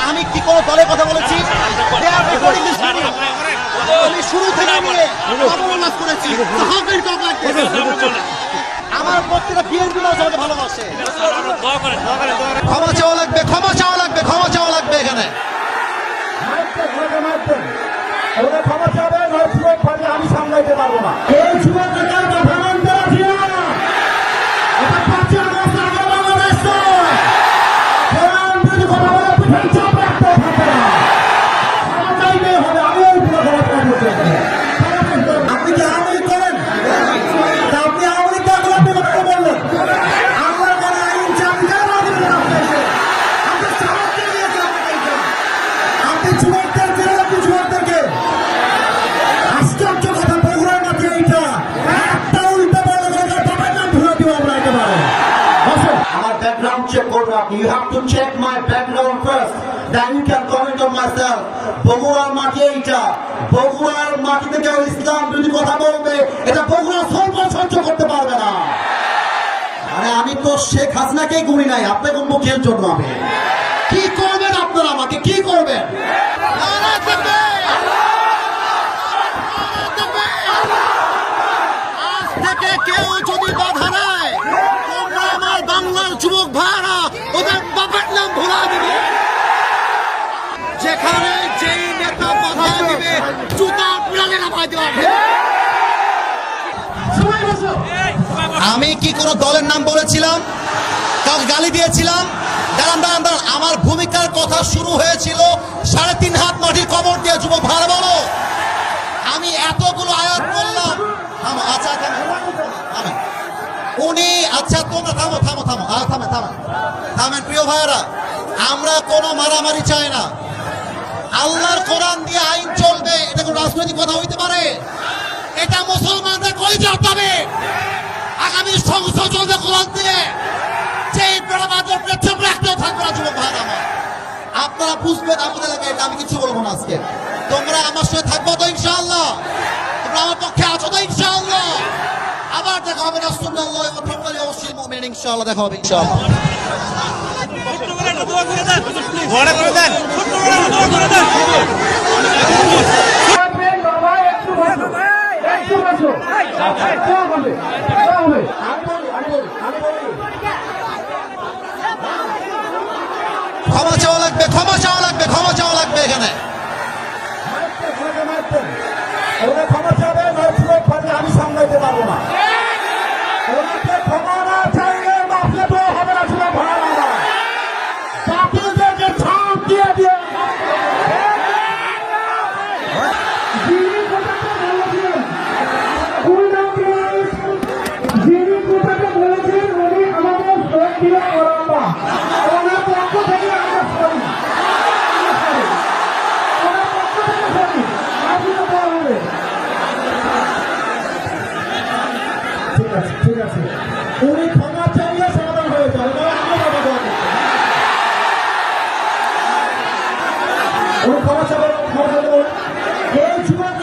আমি কি কোনো দলের কথা বলেছি? আমি শুরু থেকে নিয়ে অবমাননা করেছি। আমার প্রত্যেকটা বিএনপি আমাকে ভালোবাসে। ক্ষমা চাওয়া লাগবে, ক্ষমা চাওয়া লাগবে, ক্ষমা চাওয়া লাগবে। এখানে ক্ষমা চাবে, আমি সামলাইতে পারবো না। You have to check my background first, then you can comment on myself. বগুড়ার মাটি এইটা, বগুড়ার মাটিতে কেউ ইসলাম যদি কথা বলবে, এটা বগুড়া সহ্য করতে পারবে না। আরে আমি তো শেখ হাসিনাকেই গুনি নাই, আপনি কোন মুখের জন্য? আমি কি করবেন আপনারা? আমাকে কি করবেন? আজ থেকে কেউ যদি বাধা নেয়, তোমরা আমার বাংলার যুবক ভাইরা ওদের বাবার নাম ভুলা দিবে। যেখানে যেই নেতা বাধা দিবে, জুতা পিড়ালে নামাই দেওয়া হবে। আমি কি কোনো দলের নাম বলেছিলাম? কাউকে গালি দিয়েছিলাম? দাঁড়ান দাঁড়ান দাঁড়ান, আমার ভূমিকার কথা শুরু হয়েছিল 3.5 হাত মাটির কবর দিয়ে। যুবক ভাড়া বলো, আমি এতগুলো আয়াত করলাম। আচ্ছা উনি, আচ্ছা তোমরা থামো থামো থামো থামেন থামেন থামেন। প্রিয় ভাইয়েরা, আমরা কোনো মারামারি চাই না। আল্লাহর কোরআন দিয়ে আইন চলবে, এটা কোনো রাজনৈতিক কথা হইতে পারে? এটা মুসলমানদের কলিজা হবে। আগামী সংসদ চলবে কোরআন দিয়ে। সেই বেড়াবাদের পেছন রাখতেও থাকবে না। যুবক ভাইয়েরা আমার, আপনারা বুঝবেন আমাদের এলাকায়। এটা আমি কিছু বলবো না আজকে। তোমরা আমার সাথে থাকবো তো ইনশাআল্লাহ? তোমরা আমার পক্ষে আছো তো ইনশাআল্লাহ? আবার দেখা হবে রাসূলুল্লাহ ওয়া তাআলা ওয়াসিল মুমিনিন। ইনশাআল্লাহ দেখা হবে ইনশাআল্লাহ। দোয়া করে দেন, দোয়া করে দেন। ক্ষমা চাওয়া লাগবে, ক্ষমা চাওয়া লাগবে, ক্ষমা চাওয়া লাগবে। এখানে ক্ষমা চাবে, আমি সামলাইতে পারবো না। ক্ষমা না চাইলে মাফলে তো হবে না। ছিল ভাড়া বাপুদেরকে ছাপ দিয়ে দিয়ে যিনি কোথাকে বলেছেন উনি আমাদের ভোট দিয়ে করবা। ওনার পক্ষ থেকে আমরা সরি, ওনার পক্ষ থেকে সরি, মাফলে দেওয়া হবে। ঠিক আছে, উনি ক্ষমা চাইলে সমাধান হয়ে যাবে। উনি ক্ষমা চাবে, এই যুবক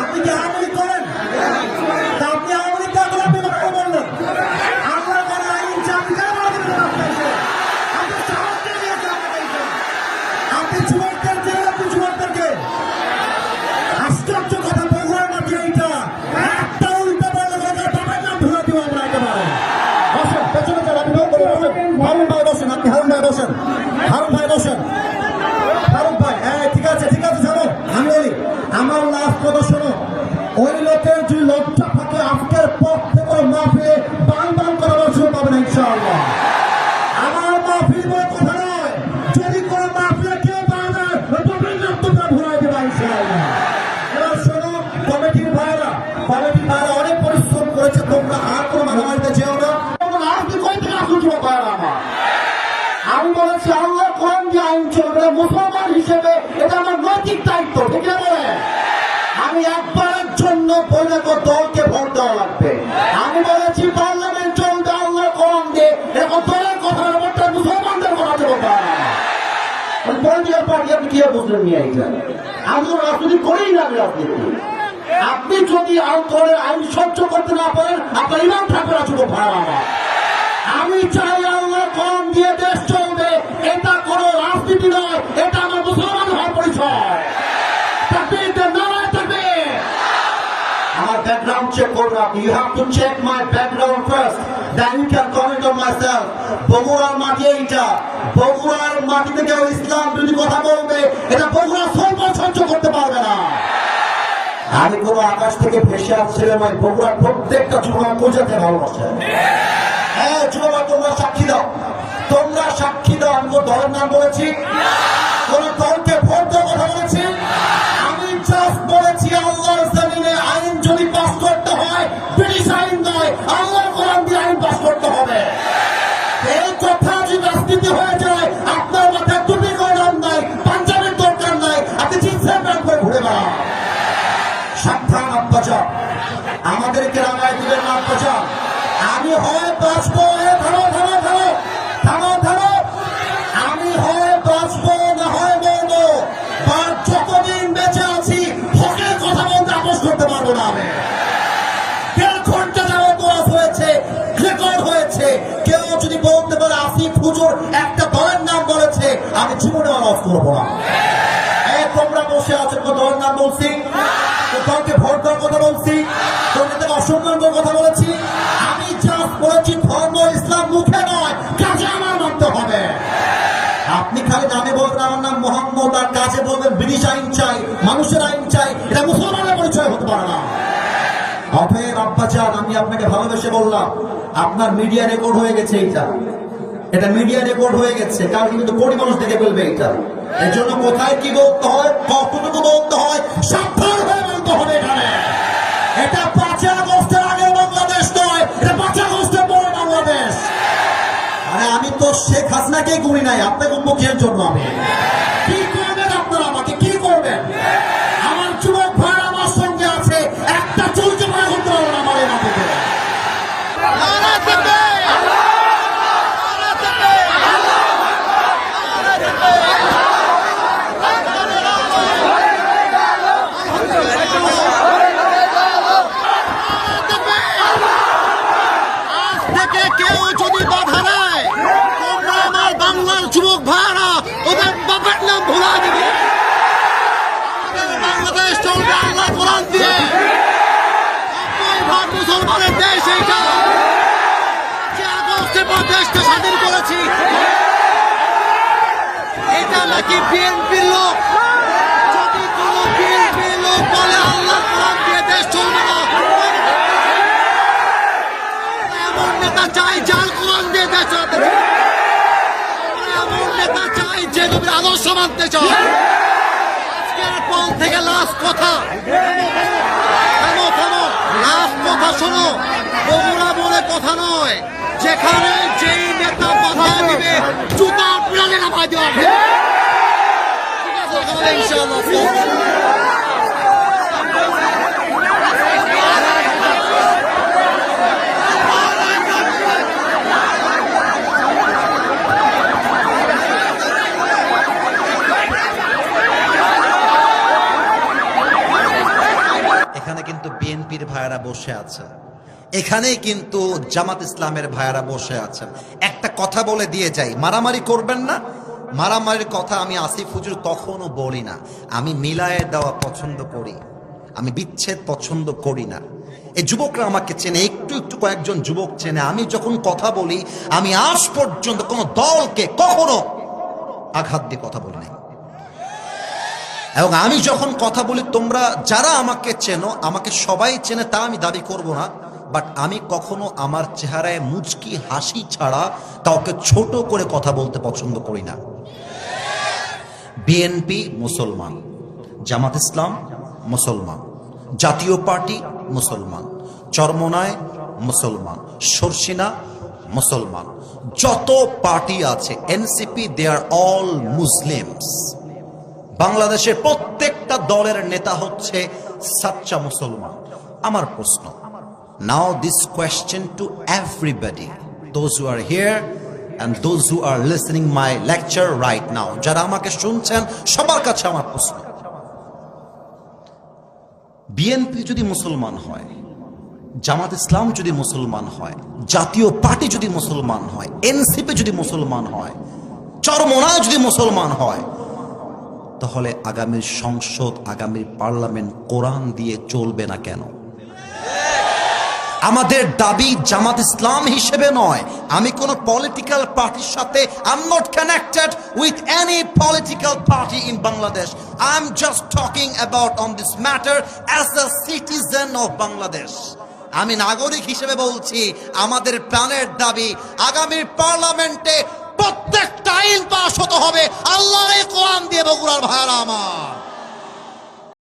আপনি কি আওয়ামী করেন? আপনি আওয়ামী আপনি বললেন আপনার যারা আইন আপনি যুবকদের জেলে, আপনি যুবকদেরকে আশ্চর্য কথা বগুড়ার মাটি এইটা একটা উল্টা বললে নাম ধরে দিব আমরা একেবারে। বসেন পেছনে যান, আপনি হারুন ভাই বসেন, আপনি হারুন ভাই বসেন, হারুন ভাই বসেন, হারুন ভাই। হ্যাঁ ঠিক আছে ঠিক আছে, চলো আমি বলি আমার লাস্ট কথা শোনো। ওই লোকের যদি লজ্জা থাকে আজকের পর থেকে মাহফিলে বান বান করার সুযোগ পাবে না ইনশাআল্লাহ। আমার মাহফিল বলে কথা নয়, যদি কোনো মাহফিলে কেউ পাবে তোমরা ভুলাই দেবা ইনশাআল্লাহ। এবার শোনো কমিটির ভাই মুসলমান হিসেবে এটা আমার নৈতিক দায়িত্ব, ঠিক না বলে? আমি একবারের জন্য বলে দলকে ভোট দেওয়া লাগবে। আমি বলেছি পার্লামেন্ট চলবে আল্লাহ কোরআন দিয়ে, এরকম দলের কথা ব্যাপারটা মুসলমানদের কথা দেবো না। পলিটিক্যাল পার্টি আপনি কি বুঝলেন নিয়ে এইখানে? আমি তো রাজনীতি করেই না রাজনীতি। আপনি যদি দলের আইন সহ্য করতে না পারেন আপনার ইমাম থাকবে না, যুবক ভাই আমার। আমি চাই আল্লাহ কোরআন দিয়ে দেশ চলবে, এটা কোনো রাজনীতি নয়, এটা আমার মুসলমান হওয়ার পরিচয়। আমার ব্যাকগ্রাউন্ড চেক করবেন আপনি। You have to check my background first, then you can comment on myself. বগুড়ার মাটি এইটা, বগুড়ার মাটিতে কেউ ইসলাম যদি কথা বলবে এটা বগুড়া সহ্য করতে পারবে না। আমি কোনো আকাশ থেকে ভেসে আসছিলাম, ওই বগুড়ার প্রত্যেকটা যুবক বোঝাতে ভালোবাসে। হ্যাঁ যুবক, তোমরা সাক্ষী দাও, তোমরা সাক্ষী দাও। আমি কোন দলের নাম বলেছি? কোন দলকে ভোট দেওয়ার কথা বলেছি? আমি জাস্ট বলেছি আল্লাহর জমিনে আইন যদি পাস করতে হয় ব্রিটিশ আইন নয়, আল্লাহর কোরআন দিয়ে আইন পাস করতে হবে। এই কথা যদি রাজনীতি হয়ে যায় আপনার মাথায় টুপি করে নাম নাই, পাঞ্জাবের দরকার নাই, আপনি জিন্সের প্যান্ট করে ঘুরে বেড়ান। সাবধান আব্বাজা, আমাদেরকে রামায় দিবেন না আব্বাজা। আমি হয় বাঁচবো, ধরো ধরো ধরো ধরো ধরো, আমি হয় বাঁচবো না হয় মরবো। যতদিন বেঁচে আছি হকের কথা বলতে আপোষ করতে পারবো না। আমি 1.5 ঘন্টা যাবত ওয়াজ হয়েছে, রেকর্ড হয়েছে। কেউ যদি বলতে পারে আসিফ হুজুর একটা দলের নাম বলেছে, আমি জীবনে ওয়াজ করবো না। তোমরা বসে আছো, দলের নাম বলছি, দলকে ভোট দেওয়ার কথা বলছি, দলকে অসম্মান করার কথা বলেছি? আমি জাস্ট বলেছি ধর্ম ইসলাম মুখে নয়, কাজে আমার মানতে হবে। আপনি খালি নামে বলবেন আমার নাম মোহাম্মদ, আর কাজে বলবেন ব্রিটিশ আইন চাই, মানুষের আইন চাই, এটা মুসলমানের পরিচয় হতে পারে না। অতএব আব্বাজান, আমি আপনাকে ভালোবেসে বললাম, আপনার মিডিয়া রেকর্ড হয়ে গেছে। এটা মিডিয়া রেকর্ড হয়ে গেছে, কারণ কিন্তু কোটি মানুষ দেখে ফেলবে এটা। এর জন্য কোথায় কি বলতে হয়, কতটুকু বলতে হয়, সাবধান হয়ে বলতে হবে। এখানে এটা 5 আগস্টের আগে বাংলাদেশ নয়, এটা 5 আগস্টের পরে বাংলাদেশ। আরে আমি তো শেখ হাসিনাকেই গুনি নাই, আপনাকে উন্মুখের জন্য আমি কি করবেন? আপনারা আমাকে কি করবেন? আমার যুবক ভাই আমার সঙ্গে আছে, একটা চুলকে মনে করতে পারবো না আমার এই মাটিতে। কেউ যদি বাধা দেয়, তোমরা আমার বাংলার যুবক ভাইরা ওদের বাবার নাম ভুলা দিবে। বাংলাদেশ চলবে আল্লাহ কোরআন দিয়ে, মুসলমানের দেশ। এইটা যে আগস্টের পর দেশকে স্বাধীন করেছি, এটা নাকি বিএনপির লোক? যদি কোন বিএনপির লোক বলে আল্লাহ কোরআন দিয়ে দেশ চলবে না, এমন নেতা চাই যার কোরআন দিয়ে দেশ চালাতে চায়, এমন নেতা চাই যে নবীর আদর্শ মানতে চায়। আজকের পর থেকে লাস্ট কথা, থামো থামো, লাস্ট কথা শোনো। বগুড়া বলে কথা নয়, যেখানে যেই নেতা বাধা দিবে জুতা পিড়ালে নামাই দেওয়া হবে। ঠিক আছে ইনশাআল্লাহ। এখানে কিন্তু বিএনপির ভাইয়েরা বসে আছে, এখানেই কিন্তু জামাত ইসলামের ভাইয়েরা বসে আছেন। একটা কথা বলে দিয়ে যাই, মারামারি করবেন না। মারামারির কথা আমি আসিফ হুজুর কখনো বলি না। আমি মিলায়ে দেওয়া পছন্দ করি, আমি বিচ্ছেদ পছন্দ করি না। এই যুবকরা আমাকে চেনে, একটু একটু কয়েকজন যুবক চেনে। আমি যখন কথা বলি, আমি আজ পর্যন্ত কোনো দলকে কখনো আঘাত দিয়ে কথা বলি নাই। এবং আমি যখন কথা বলি, তোমরা যারা আমাকে চেনো, আমাকে সবাই চেনে তা আমি দাবি করব না, বাট আমি কখনো আমার চেহারায় মুচকি হাসি ছাড়া কাউকে ছোট করে কথা বলতে পছন্দ করি না। বিএনপি মুসলমান, জামাত ইসলাম মুসলমান, জাতীয় পার্টি মুসলমান, চরমোনাই মুসলমান, সরসিনা মুসলমান, যত পার্টি আছে NCP, they are all Muslims. বাংলাদেশের প্রত্যেকটা দলের নেতা হচ্ছে সাচ্চা মুসলমান। আমার প্রশ্ন, now this question to everybody, those who are here and those who are listening my lecture right now, যারা আমাকে শুনছেন সবার কাছে আমার প্রশ্ন, বিএনপি যদি মুসলমান হয়, জামাত ইসলাম যদি মুসলমান হয়, জাতীয় পার্টি যদি মুসলমান হয়, এনসিপি যদি মুসলমান হয়, চরমোনা যদি মুসলমান হয়, তাহলে আগামীর সংসদ, আগামীর পার্লামেন্ট কোরআন দিয়ে চলবে না কেন? আমাদের দাবি জামাত ইসলাম হিসেবে নয়, আমি কোন পলিটিক্যাল পার্টির সাথে I am not connected with any political party in Bangladesh. I am just talking about on this matter as a citizen of Bangladesh. আমি নাগরিক হিসেবে বলছি, আমাদের প্রাণের দাবি আগামীর পার্লামেন্টে প্রত্যেকটা আইন পাস হতে হবে আল্লাহর কোরআন দিয়ে। বগুড়ার ভাইরা আমার,